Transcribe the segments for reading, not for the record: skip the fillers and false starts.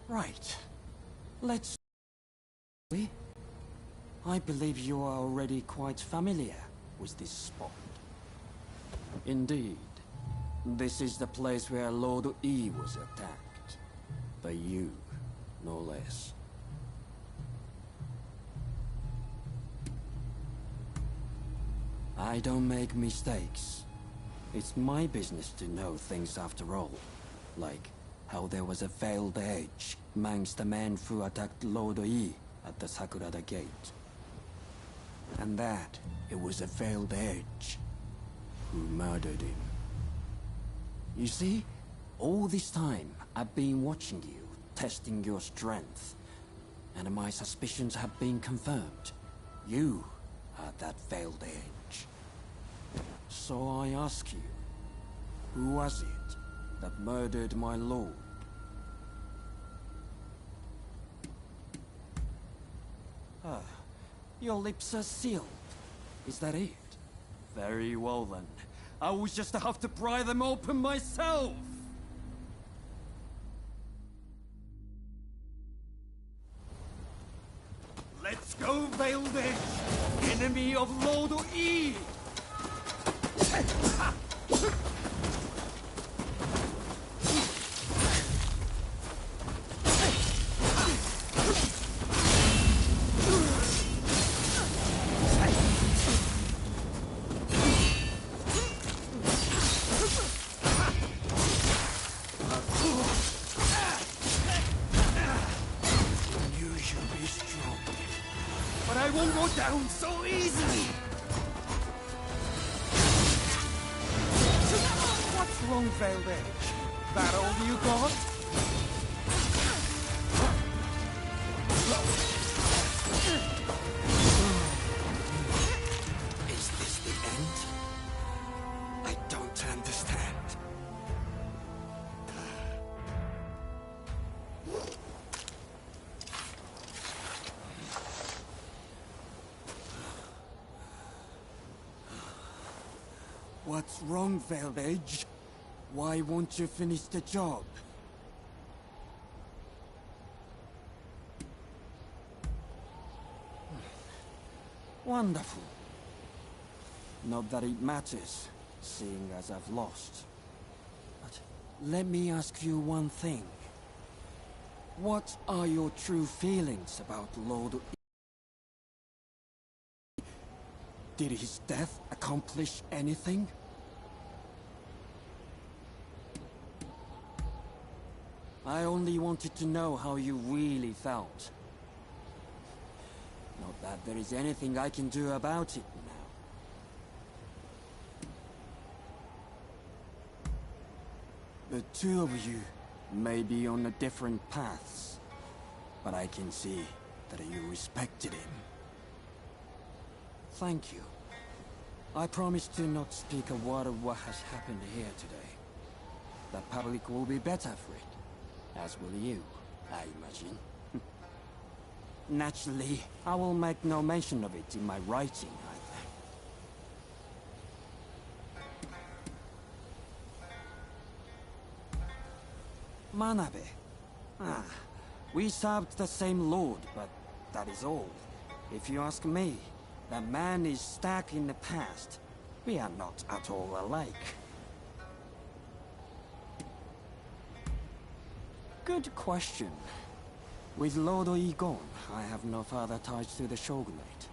Right. Let's... I believe you are already quite familiar with this spot. Indeed. This is the place where Lord E was attacked. By you, no less. I don't make mistakes. It's my business to know things after all. Like how there was a veiled edge amongst the men who attacked Lord E at the Sakurada Gate. And that it was a veiled edge who murdered him. You see, all this time I've been watching you, testing your strength. And my suspicions have been confirmed. You are that veiled edge. So I ask you, who was it that murdered my lord? Ah, your lips are sealed. Is that it? Very well then. I will just have to pry them open myself! Let's go, Veiled Edge! Enemy of Lord E! Down so easily! What's wrong, Veiled Edge? That all you got? Is this the end? I don't understand. What's wrong, Veiled Edge? Why won't you finish the job? Wonderful. Not that it matters, seeing as I've lost. But let me ask you one thing. What are your true feelings about Lord E? Did his death accomplish anything? I only wanted to know how you really felt. Not that there is anything I can do about it now. The two of you may be on a different paths, but I can see that you respected him. Thank you. I promise to not speak a word of what has happened here today. The public will be better for it. As will you, I imagine. Naturally, I will make no mention of it in my writing either. Manabe. Ah, we served the same lord, but that is all. If you ask me, the man is stuck in the past. We are not at all alike. Good question. With Lord E gone, I have no further ties to the Shogunate.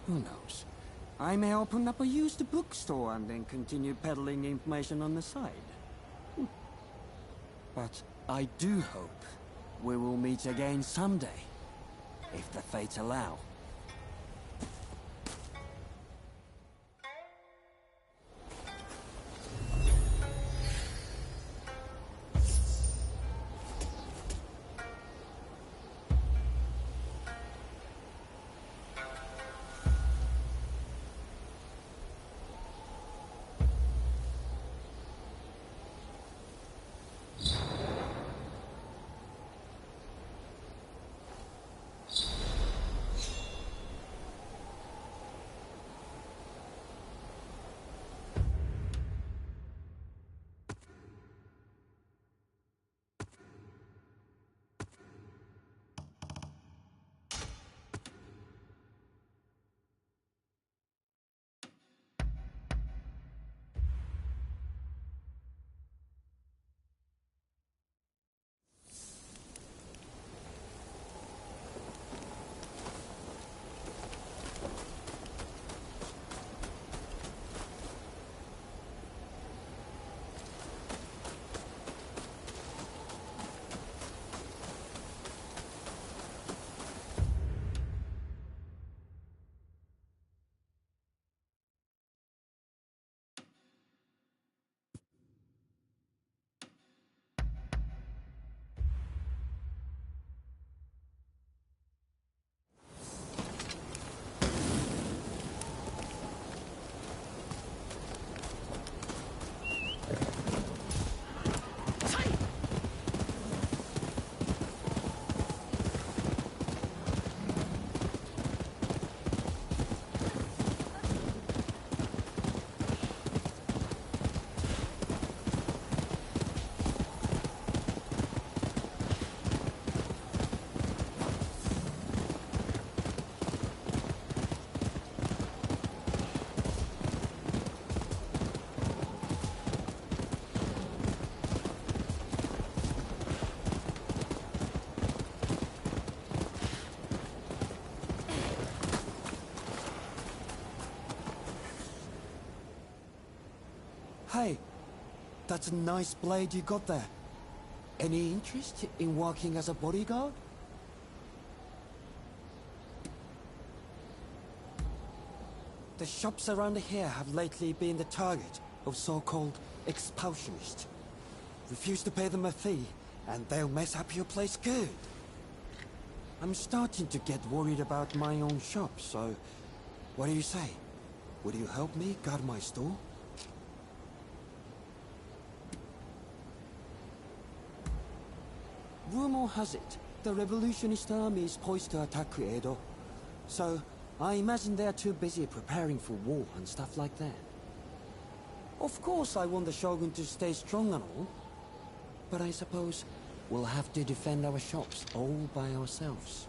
Who knows? I may open up a used bookstore and then continue peddling information on the side. But I do hope we will meet again someday, if the fates allow. That's a nice blade you got there. Any interest in working as a bodyguard? The shops around here have lately been the target of so-called expulsionists. Refuse to pay them a fee, and they'll mess up your place good. I'm starting to get worried about my own shop, so what do you say? Would you help me guard my store? Rumor has it, the revolutionist army is poised to attack Edo. So, I imagine they're too busy preparing for war and stuff like that. Of course I want the Shogun to stay strong and all, but I suppose we'll have to defend our shops all by ourselves.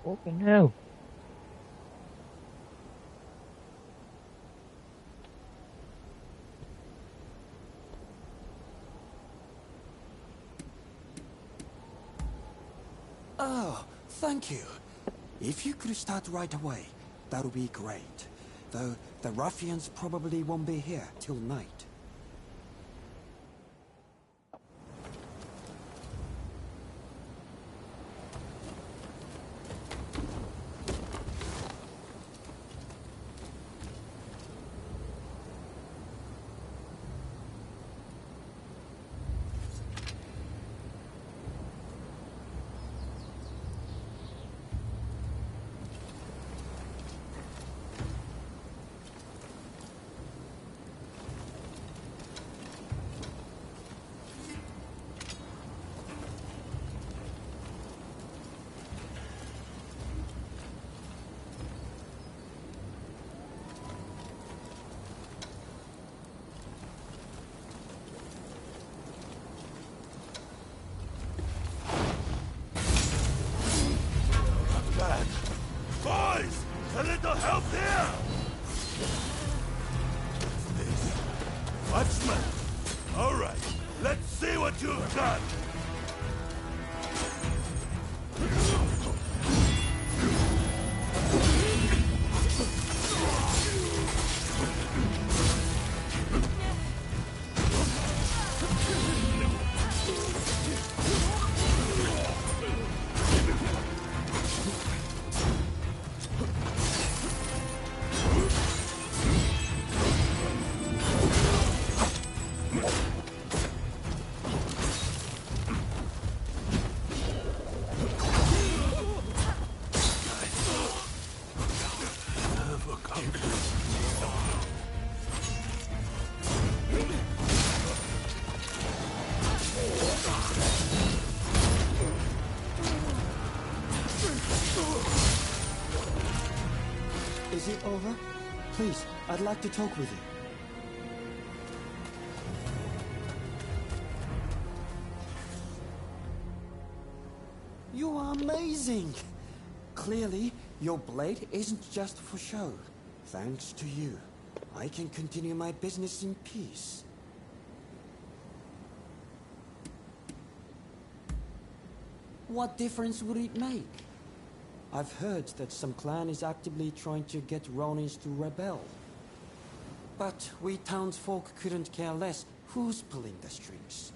Fucking hell. Oh, thank you. If you could start right away, that would be great. Though the ruffians probably won't be here till night. Boys! A little help here! Watchman! Alright, let's see what you've got! Is it over? Please, I'd like to talk with you. You are amazing! Clearly, your blade isn't just for show. Thanks to you, I can continue my business in peace. What difference would it make? I've heard that some clan is actively trying to get Ronins to rebel. But we townsfolk couldn't care less who's pulling the strings,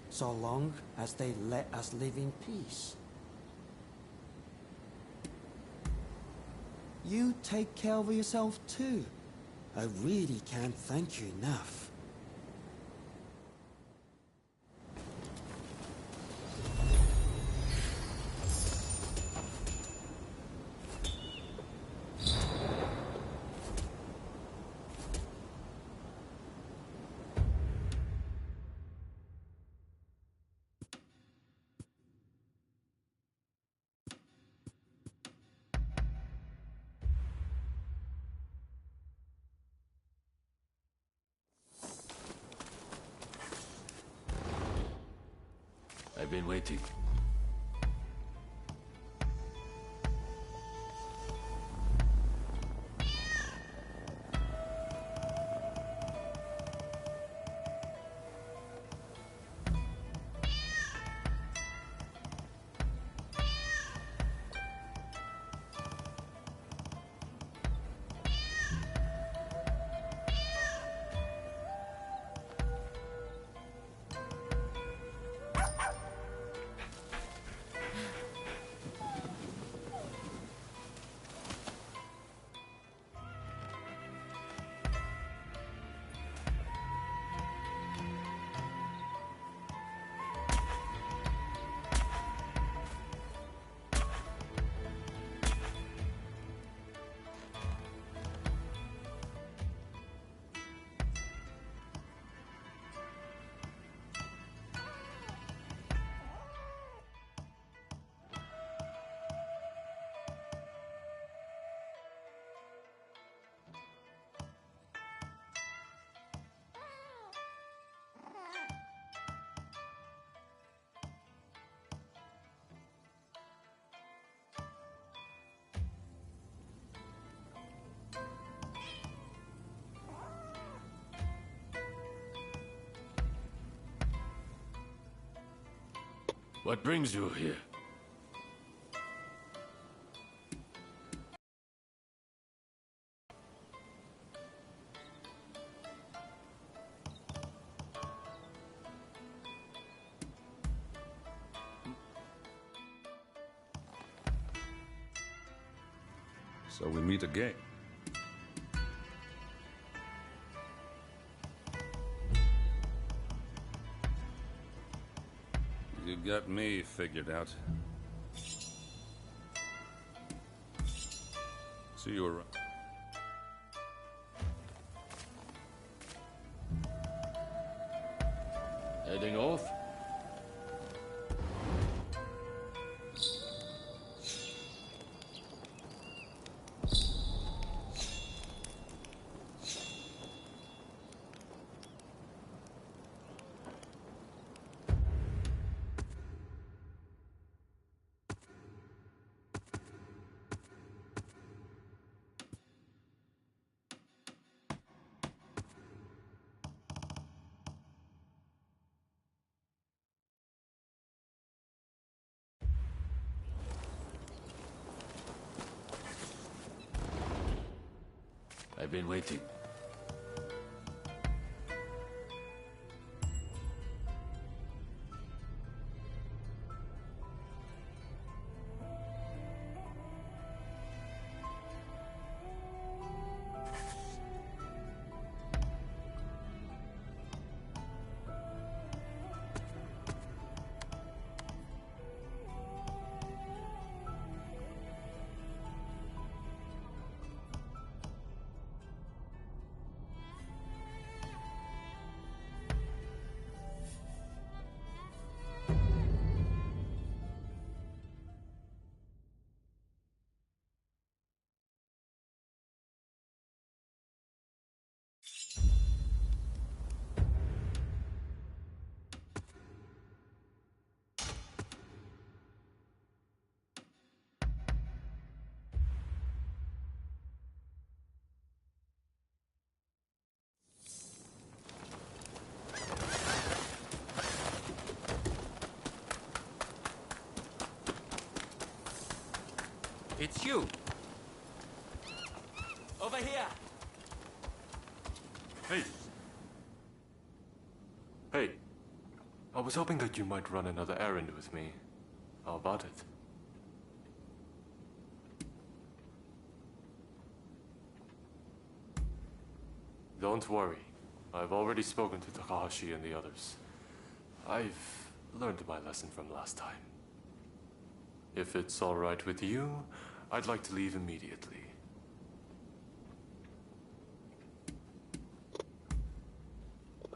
so long as they let us live in peace. You take care of yourself too. I really can't thank you enough. I've been waiting. What brings you here? So we meet again. You got me figured out. See you around. Heading off? I've been waiting. It's you. Over here! Hey! Hey! I was hoping that you might run another errand with me. How about it? Don't worry. I've already spoken to Takahashi and the others. I've learned my lesson from last time. If it's all right with you, I'd like to leave immediately.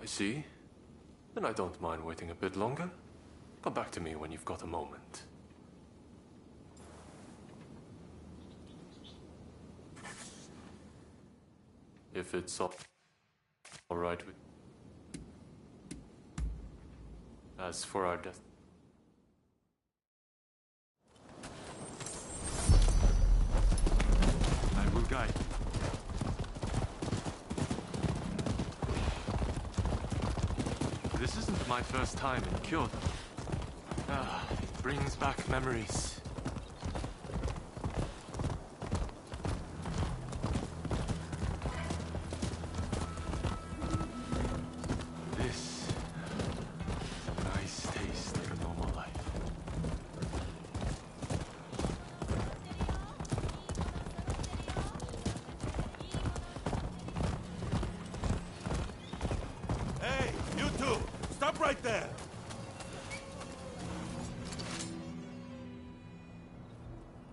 I see. Then I don't mind waiting a bit longer. Come back to me when you've got a moment. If it's all right with... As for our death... I will guide you. This isn't my first time in Kyoto. It brings back memories. This is a nice taste of a normal life. Hey, you two! Stop right there!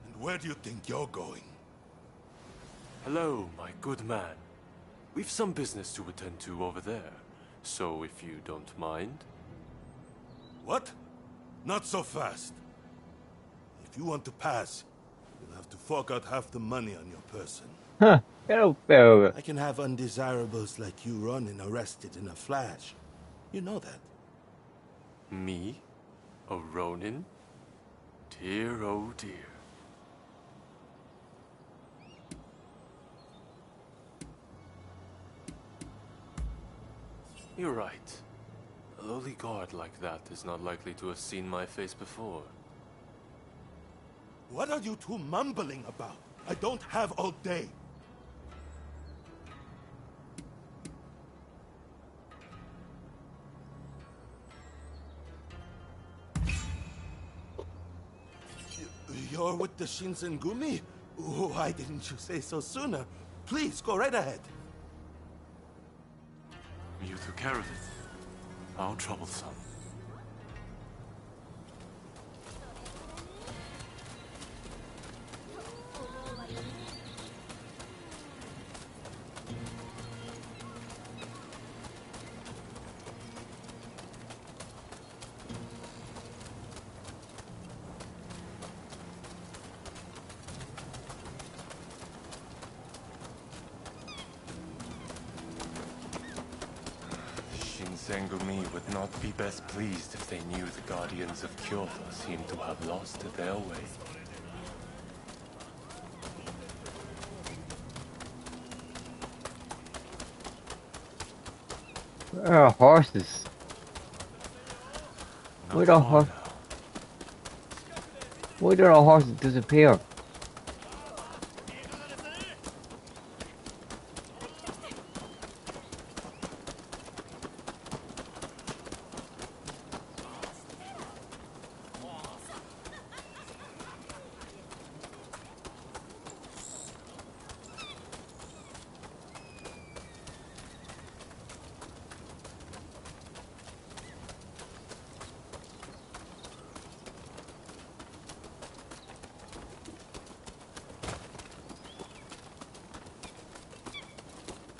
And where do you think you're going? Hello, my good man. We've some business to attend to over there. So if you don't mind... What? Not so fast. If you want to pass, you'll have to fork out half the money on your person. Huh. Hello, Bill. I can have undesirables like you Ronin arrested in a flash. You know that. Me? A Ronin? Dear, oh dear. You're right. A lowly guard like that is not likely to have seen my face before. What are you two mumbling about? I don't have all day. You're with the Shinsengumi? Why didn't you say so sooner? Please, go right ahead. You took care of it. How troublesome. Shinsengumi would not be best pleased if they knew the Guardians of Kyoto seemed to have lost their way. Where are horses? Not Where the far horse? Where did our horses disappear?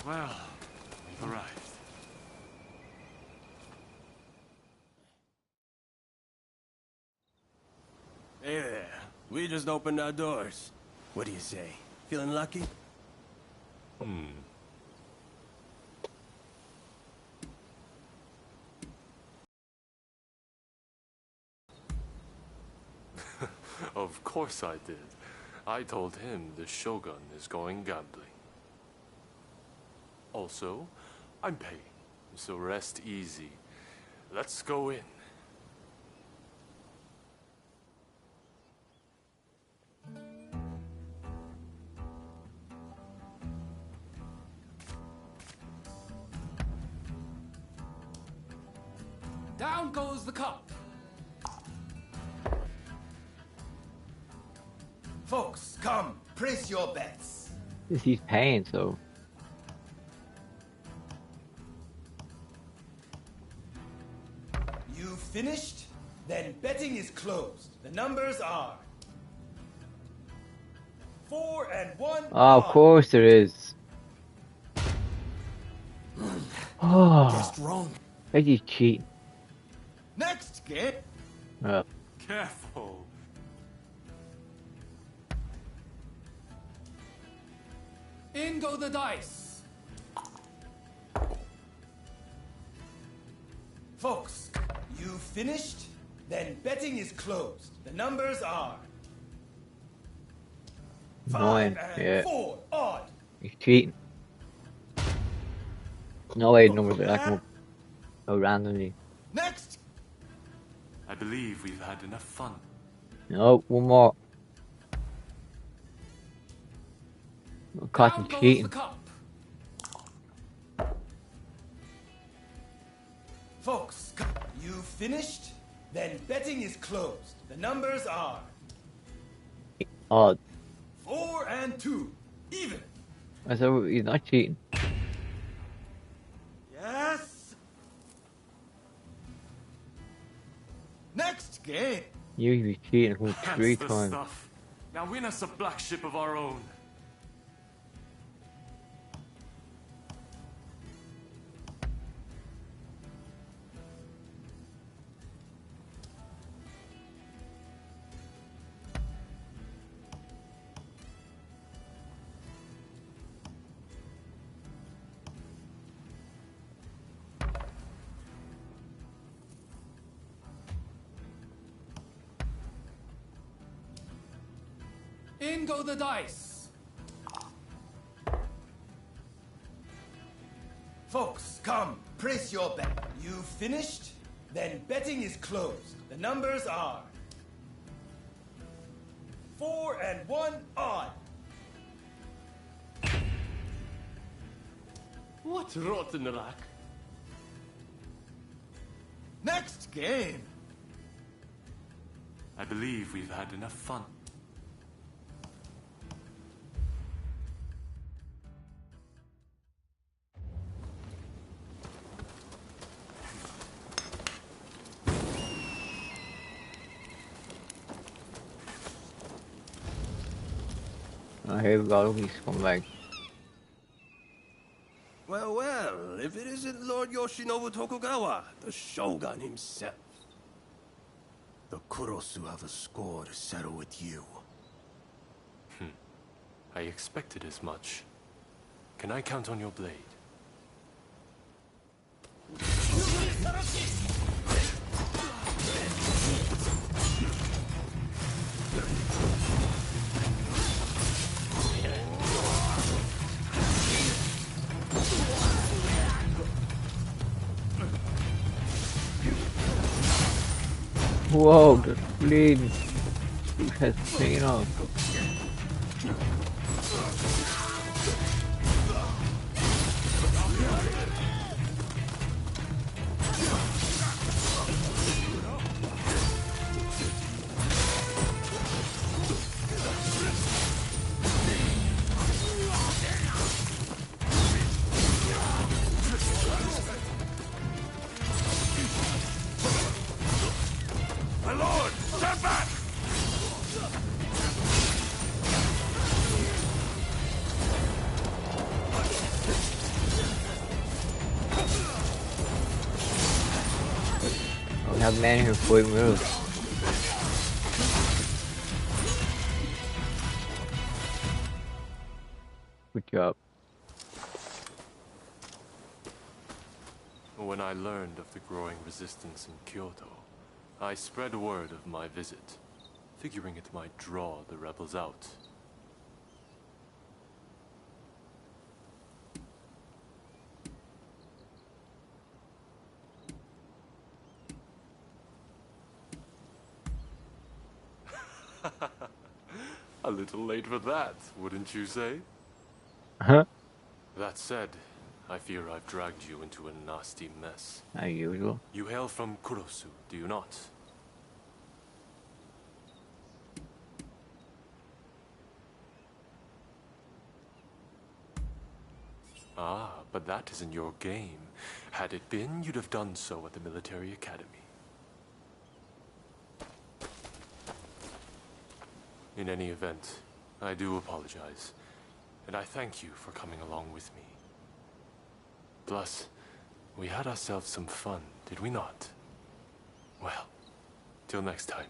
Well, we've arrived. Hey there. We just opened our doors. What do you say? Feeling lucky? Of course I did. I told him the Shogun is going gambling. Also, I'm paying, so rest easy. Let's go in. Down goes the cup. Folks, come, place your bets. He's paying, so. You finished? Then betting is closed. The numbers are 4 and 1. Oh, of course there is. Oh, Guessed wrong. he's cheating. Next game. Oh. Careful. In go the dice. Folks, you finished? Then betting is closed. The numbers are 5 9, and yeah. 4. Odd. He's cheating. No way the numbers are that come up so randomly. Next. I believe we've had enough fun. No, one more. Caught him Down goes cheating. the cup. Folks, you finished? Then betting is closed. The numbers are Odd. 4 and 2. Even. I said he's not cheating. Yes. Next game. Usually cheating from That's 3 the times. stuff. Now win us a black ship of our own. In go the dice. Folks, come, place your bet. You finished? Then betting is closed. The numbers are 4 and 1. Odd. What rotten rack? Next game. I believe we've had enough fun. Oh, here we go, he's come back. Well, well, if it isn't Lord Yoshinobu Tokugawa, the Shogun himself. The Kurosu have a score to settle with you. I expected as much. Can I count on your blade? Whoa, the bleeding. He has pain off. My lord, stand back! We have men who fight moves. Good job. When I learned of the growing resistance in Kyoto, I spread word of my visit, figuring it might draw the rebels out. A little late for that, wouldn't you say? Huh? That said, I fear I've dragged you into a nasty mess. As usual. You hail from Kurosu, do you not? Ah, but that isn't your game. Had it been, you'd have done so at the military academy. In any event, I do apologize, and I thank you for coming along with me. Plus, we had ourselves some fun, did we not? Well, till next time.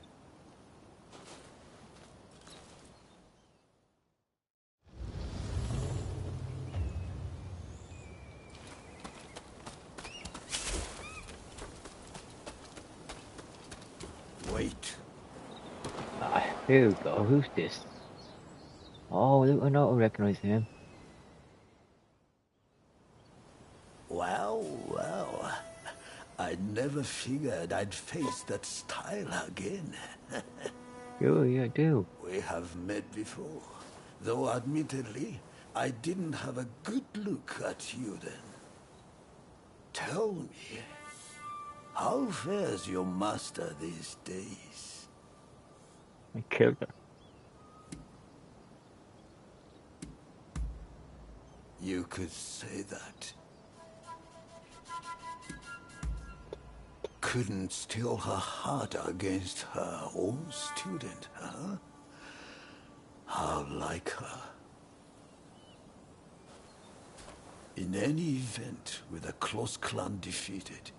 Wait. Here we go. Who's this? Oh, look, I know I recognize him. Well, well. I never figured I'd face that style again. Yeah, I do. We have met before, though admittedly, I didn't have a good look at you then. Tell me, how fares your master these days? I killed her. You could say that. Couldn't steel her heart against her own student, huh? How like her. In any event, with the close clan defeated,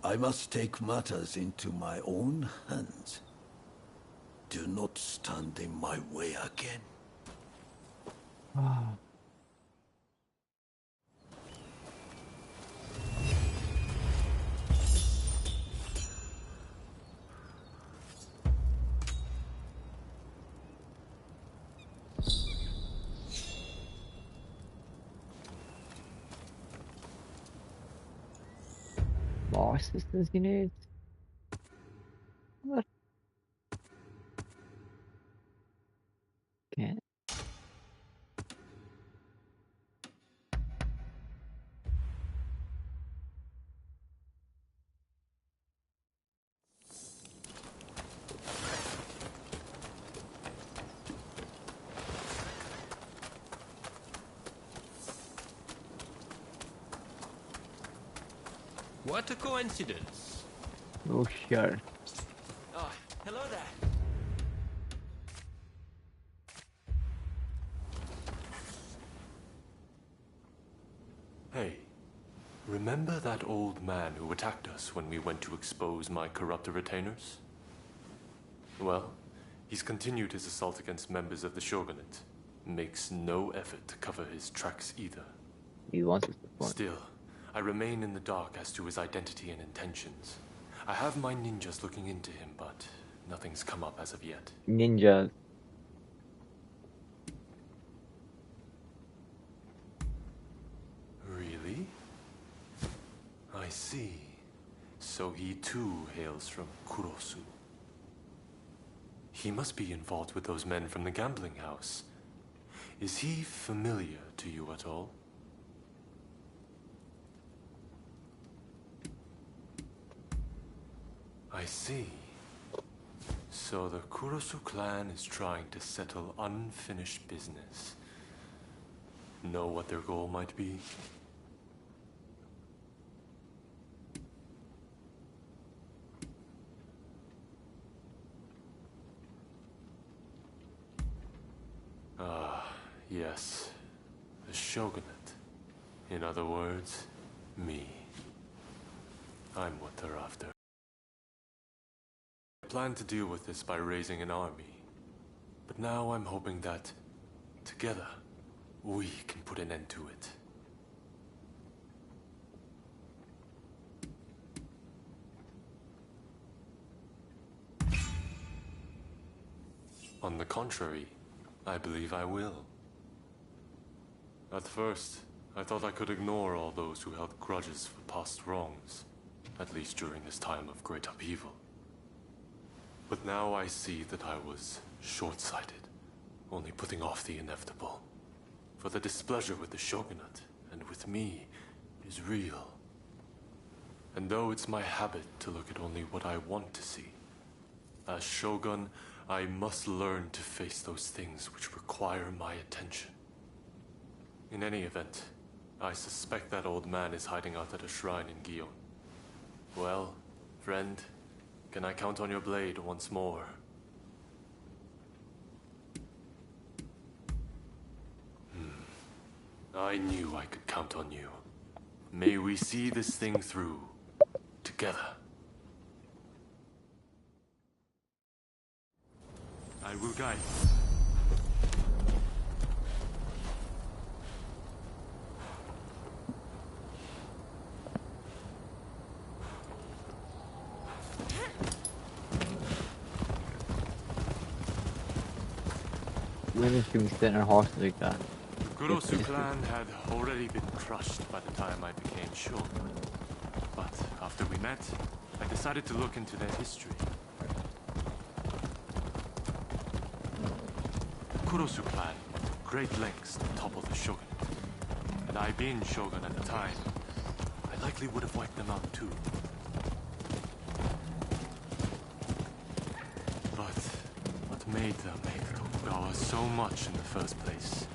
I must take matters into my own hands. Do not stand in my way again. More assistance you need? What? Okay. What a coincidence. Oh, sure. Ah, hello there. Hey, remember that old man who attacked us when we went to expose my corrupted retainers? Well, he's continued his assault against members of the Shogunate. Makes no effort to cover his tracks either. He wants us to fight. Still, I remain in the dark as to his identity and intentions. I have my ninjas looking into him, but nothing's come up as of yet. Ninjas. Really? I see. So he too hails from Kurosu. He must be involved with those men from the gambling house. Is he familiar to you at all? I see. So the Kurosu clan is trying to settle unfinished business. Know what their goal might be? Ah, yes. The Shogunate. In other words, me. I'm what they're after. I planned to deal with this by raising an army. But now I'm hoping that, together, we can put an end to it. On the contrary, I believe I will. At first, I thought I could ignore all those who held grudges for past wrongs, at least during this time of great upheaval. But now I see that I was short-sighted, only putting off the inevitable. For the displeasure with the Shogunate, and with me, is real. And though it's my habit to look at only what I want to see, as Shogun, I must learn to face those things which require my attention. In any event, I suspect that old man is hiding out at a shrine in Gion. Well, friend, can I count on your blade once more? I knew I could count on you. May we see this thing through, together. I will guide you. Women should be sitting on horses like that. The Kurosu clan had already been crushed by the time I became shogun. But after we met, I decided to look into their history. The Kurosu clan went to great lengths to topple the shogunate. Had I been shogun at the time, I likely would have wiped them out too. But what made them hate Tokugawa so much in the first place?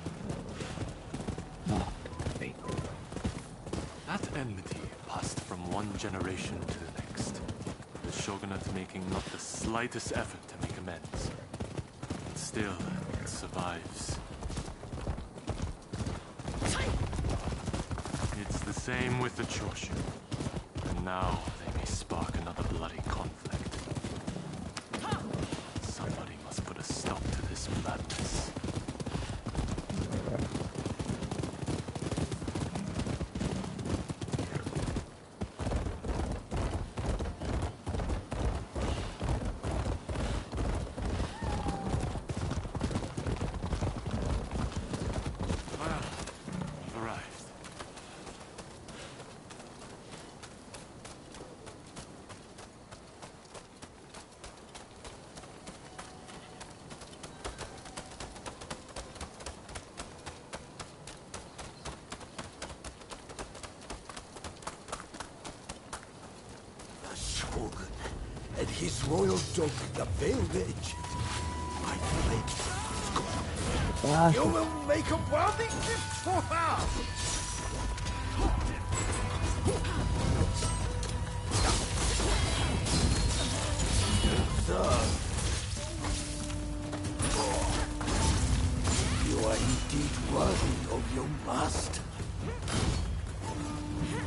That enmity passed from one generation to the next, the shogunate making not the slightest effort to make amends. But still, it survives. It's the same with the Choshu, and now they may spark another bloody conflict. Somebody must put a stop to this madness. And his royal dog, the Veiled Edge. My blade. You will make a worthy gift for her! Sir. You are indeed worthy of your master.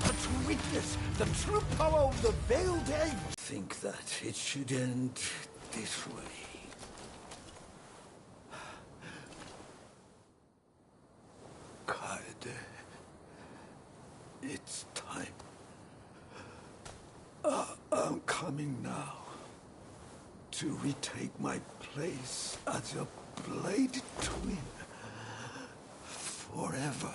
But to witness the true power of the Veiled Edge, think that it should end this way. Kaede, it's time. I'm coming now to retake my place as a blade twin forever.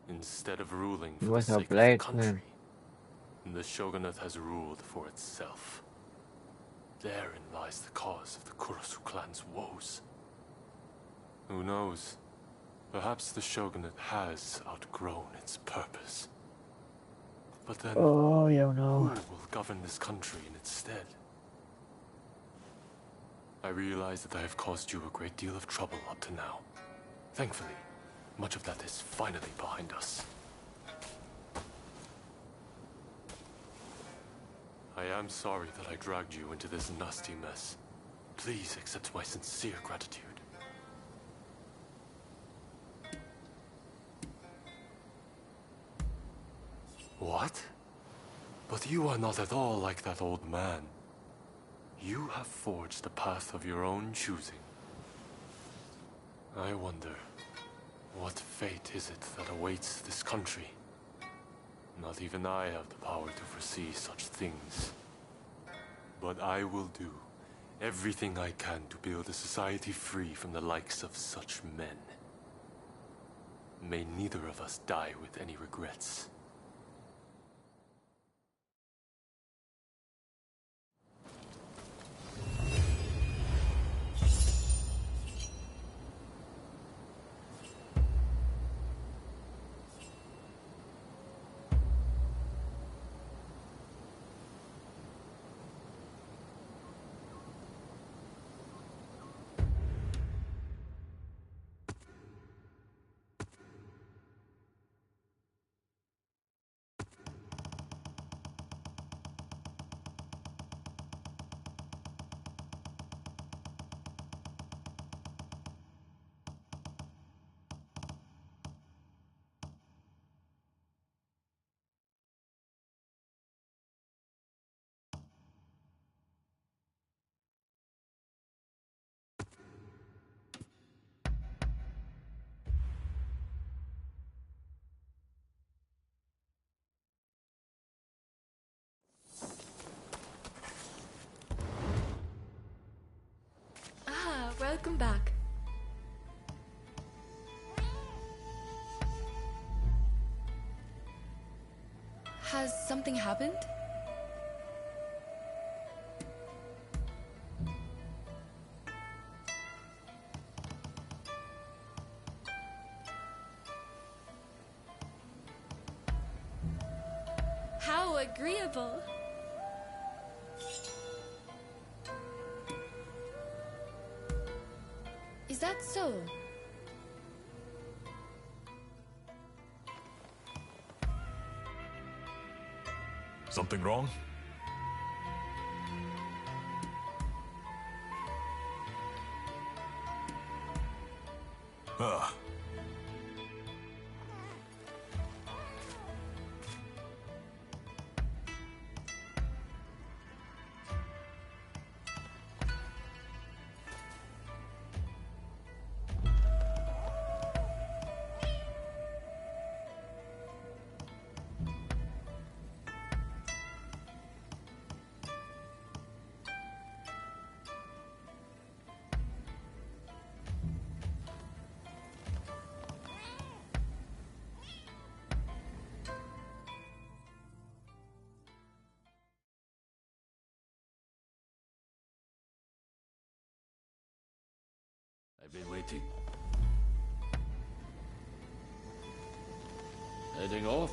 Instead of ruling for the sake of the country, the shogunate has ruled for itself. Therein lies the cause of the Kurosu clan's woes. Who knows? Perhaps the shogunate has outgrown its purpose. But then, who will govern this country in its stead? I realize that I have caused you a great deal of trouble up to now. Thankfully, much of that is finally behind us. I am sorry that I dragged you into this nasty mess. Please accept my sincere gratitude. What? But you are not at all like that old man. You have forged a path of your own choosing. I wonder, what fate is it that awaits this country? Not even I have the power to foresee such things. But I will do everything I can to build a society free from the likes of such men. May neither of us die with any regrets. Welcome back. Has something happened? How agreeable. Is that so? Something wrong? Ah. I've been waiting. Heading off?